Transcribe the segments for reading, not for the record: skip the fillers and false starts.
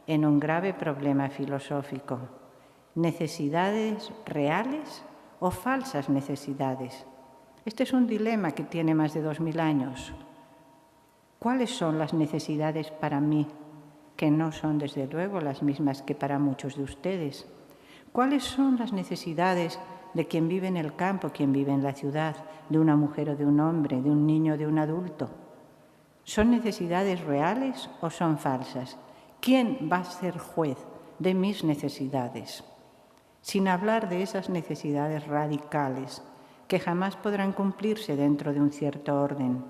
en un grave problema filosófico. ¿Necesidades reales o falsas necesidades? Este es un dilema que tiene más de 2000 años. ¿Cuáles son las necesidades para mí, que no son desde luego las mismas que para muchos de ustedes? ¿Cuáles son las necesidades de quien vive en el campo, quien vive en la ciudad, de una mujer o de un hombre, de un niño o de un adulto? ¿Son necesidades reales o son falsas? ¿Quién va a ser juez de mis necesidades? Sin hablar de esas necesidades radicales que jamás podrán cumplirse dentro de un cierto orden,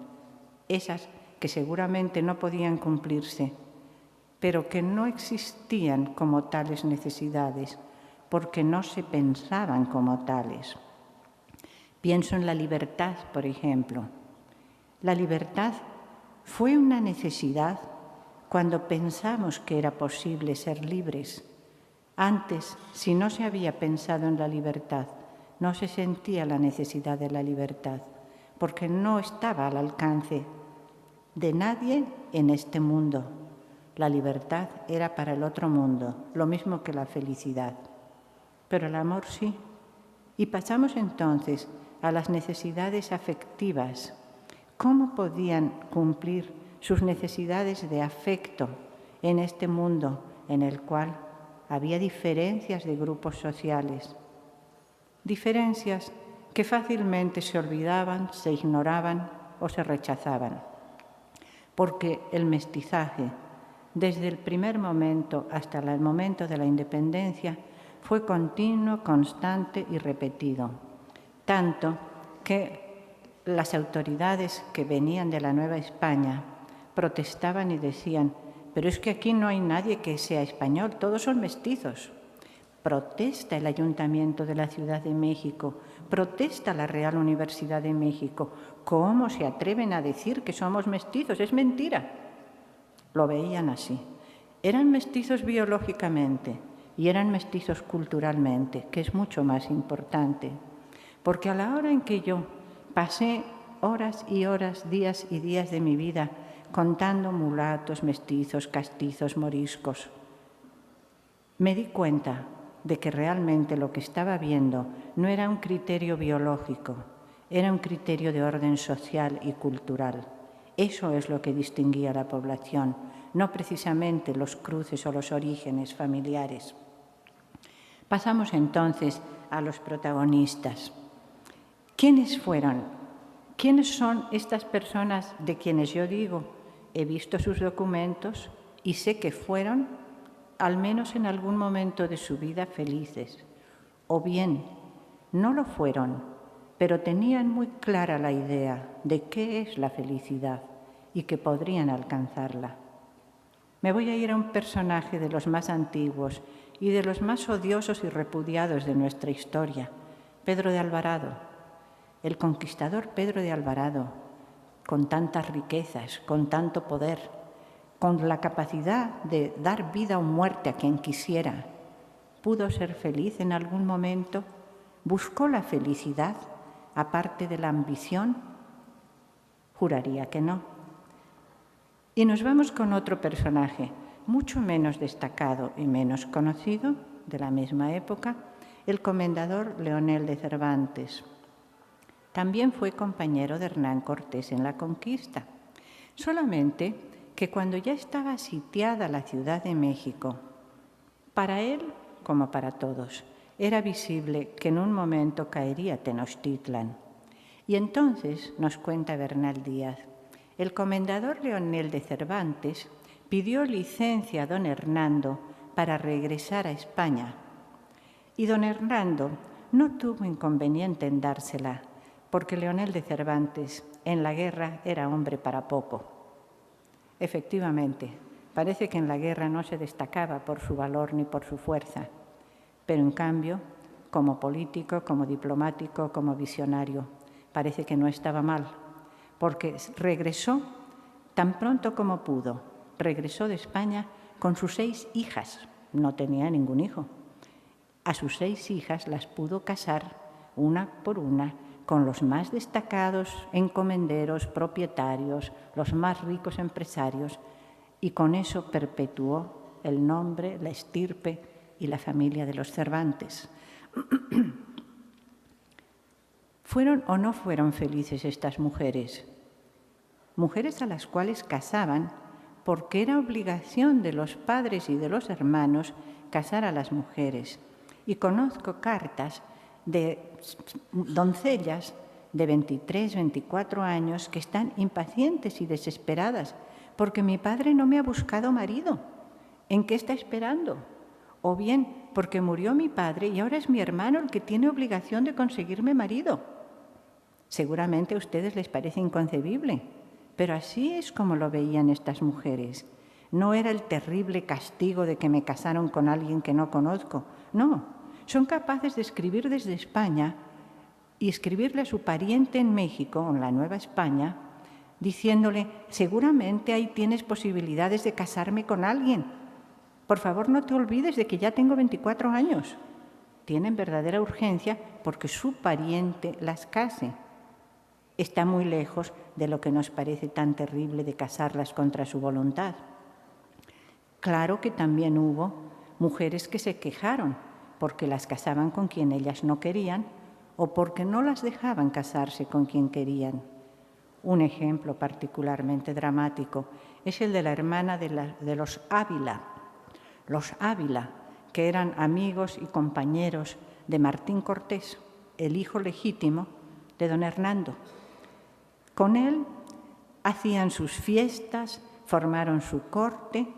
esas que seguramente no podían cumplirse, pero que no existían como tales necesidades, porque no se pensaban como tales. Pienso en la libertad, por ejemplo. La libertad fue una necesidad cuando pensamos que era posible ser libres. Antes, si no se había pensado en la libertad, no se sentía la necesidad de la libertad, porque no estaba al alcance de nadie en este mundo. La libertad era para el otro mundo, lo mismo que la felicidad. Pero el amor sí. Y pasamos entonces a las necesidades afectivas. ¿Cómo podían cumplir sus necesidades de afecto en este mundo en el cual había diferencias de grupos sociales? Diferencias que fácilmente se olvidaban, se ignoraban o se rechazaban. Porque el mestizaje, desde el primer momento hasta el momento de la independencia, fue continuo, constante y repetido. Tanto que las autoridades que venían de la Nueva España protestaban y decían: pero es que aquí no hay nadie que sea español, todos son mestizos. Protesta el Ayuntamiento de la Ciudad de México, protesta la Real Universidad de México. ¿Cómo se atreven a decir que somos mestizos? Es mentira. Lo veían así. Eran mestizos biológicamente y eran mestizos culturalmente, que es mucho más importante. Porque a la hora en que yo pasé horas y horas, días y días de mi vida contando mulatos, mestizos, castizos, moriscos, me di cuenta de que realmente lo que estaba viendo no era un criterio biológico, era un criterio de orden social y cultural. Eso es lo que distinguía a la población, no precisamente los cruces o los orígenes familiares. Pasamos entonces a los protagonistas. ¿Quiénes fueron? ¿Quiénes son estas personas de quienes yo digo, he visto sus documentos y sé que fueron, al menos en algún momento de su vida, felices? O bien, no lo fueron, pero tenían muy clara la idea de qué es la felicidad y que podrían alcanzarla. Me voy a ir a un personaje de los más antiguos y de los más odiosos y repudiados de nuestra historia, Pedro de Alvarado. El conquistador Pedro de Alvarado, con tantas riquezas, con tanto poder, con la capacidad de dar vida o muerte a quien quisiera, ¿pudo ser feliz en algún momento? ¿Buscó la felicidad aparte de la ambición? Juraría que no. Y nos vamos con otro personaje, mucho menos destacado y menos conocido, de la misma época, el comendador Leonel de Cervantes. También fue compañero de Hernán Cortés en la conquista, solamente que cuando ya estaba sitiada la Ciudad de México, para él, como para todos, era visible que en un momento caería Tenochtitlan. Y entonces, nos cuenta Bernal Díaz, el comendador Leonel de Cervantes pidió licencia a don Hernando para regresar a España. Y don Hernando no tuvo inconveniente en dársela, porque Leonel de Cervantes en la guerra era hombre para poco. Efectivamente, parece que en la guerra no se destacaba por su valor ni por su fuerza, pero en cambio, como político, como diplomático, como visionario, parece que no estaba mal, porque regresó tan pronto como pudo. Regresó de España con sus 6 hijas, no tenía ningún hijo. A sus 6 hijas las pudo casar una por una con los más destacados encomenderos, propietarios, los más ricos empresarios y con eso perpetuó el nombre, la estirpe y la familia de los Cervantes. ¿Fueron o no fueron felices estas mujeres? Mujeres a las cuales casaban porque era obligación de los padres y de los hermanos casar a las mujeres. Y conozco cartas de doncellas de 23, 24 años que están impacientes y desesperadas porque mi padre no me ha buscado marido. ¿En qué está esperando? O bien porque murió mi padre y ahora es mi hermano el que tiene obligación de conseguirme marido. Seguramente a ustedes les parece inconcebible, pero así es como lo veían estas mujeres. No era el terrible castigo de que me casaron con alguien que no conozco. No, son capaces de escribir desde España y escribirle a su pariente en México, en la Nueva España, diciéndole, seguramente ahí tienes posibilidades de casarme con alguien. Por favor, no te olvides de que ya tengo 24 años. Tienen verdadera urgencia porque su pariente las case. Está muy lejos de lo que nos parece tan terrible de casarlas contra su voluntad. Claro que también hubo mujeres que se quejaron porque las casaban con quien ellas no querían o porque no las dejaban casarse con quien querían. Un ejemplo particularmente dramático es el de la hermana de los Ávila. Los Ávila, que eran amigos y compañeros de Martín Cortés, el hijo legítimo de don Hernando. Con él hacían sus fiestas, formaron su corte,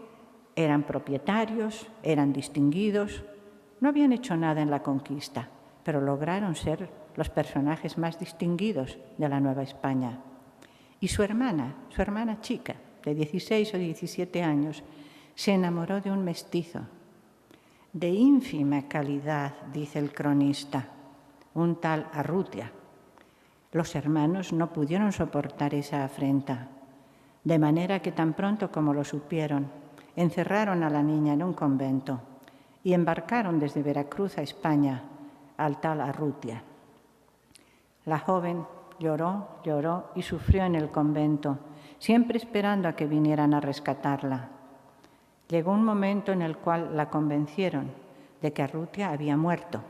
eran propietarios, eran distinguidos, no habían hecho nada en la conquista, pero lograron ser los personajes más distinguidos de la Nueva España. Y su hermana chica, de 16 o 17 años, se enamoró de un mestizo, de ínfima calidad, dice el cronista, un tal Arrutia. Los hermanos no pudieron soportar esa afrenta, de manera que tan pronto como lo supieron, encerraron a la niña en un convento y embarcaron desde Veracruz a España al tal Arrutia. La joven lloró y sufrió en el convento, siempre esperando a que vinieran a rescatarla. Llegó un momento en el cual la convencieron de que Arrutia había muerto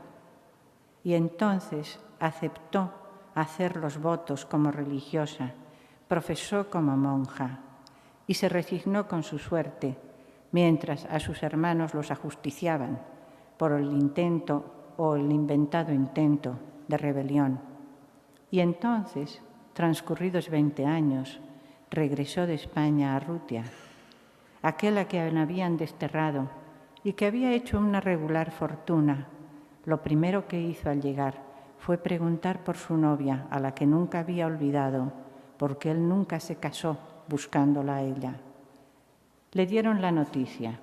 y entonces aceptó hacer los votos como religiosa, profesó como monja y se resignó con su suerte, mientras a sus hermanos los ajusticiaban por el intento o el inventado intento de rebelión. Y entonces, transcurridos 20 años, regresó de España a Arrutia, aquel a quien habían desterrado y que había hecho una regular fortuna. Lo primero que hizo al llegar fue preguntar por su novia, a la que nunca había olvidado, porque él nunca se casó buscándola a ella. Le dieron la noticia.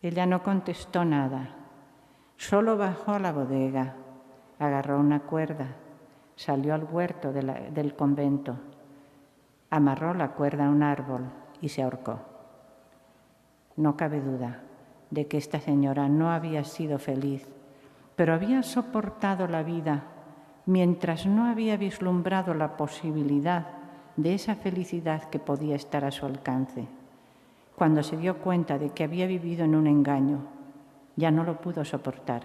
Ella no contestó nada, solo bajó a la bodega, agarró una cuerda, salió al huerto del convento, amarró la cuerda a un árbol y se ahorcó. No cabe duda de que esta señora no había sido feliz, pero había soportado la vida mientras no había vislumbrado la posibilidad de esa felicidad que podía estar a su alcance. Cuando se dio cuenta de que había vivido en un engaño, ya no lo pudo soportar.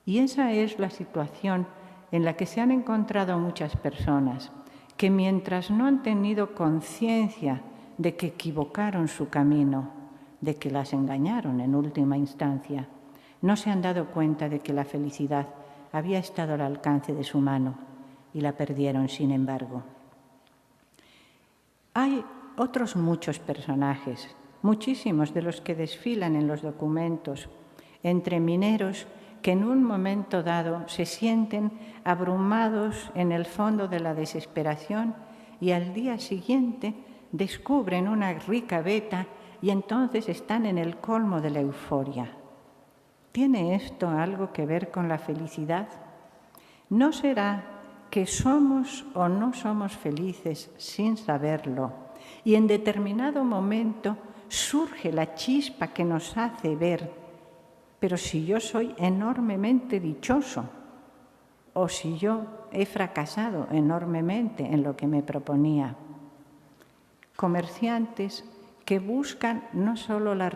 Y esa es la situación en la que se han encontrado muchas personas, que mientras no han tenido conciencia de que equivocaron su camino, de que las engañaron en última instancia, no se han dado cuenta de que la felicidad había estado al alcance de su mano y la perdieron sin embargo. Hay otros muchos personajes, muchísimos de los que desfilan en los documentos, entre mineros que en un momento dado se sienten abrumados en el fondo de la desesperación y al día siguiente descubren una rica veta y entonces están en el colmo de la euforia. ¿Tiene esto algo que ver con la felicidad? ¿No será que somos o no somos felices sin saberlo y en determinado momento surge la chispa que nos hace ver, pero si yo soy enormemente dichoso o si yo he fracasado enormemente en lo que me proponía? Comerciantes que buscan no solo la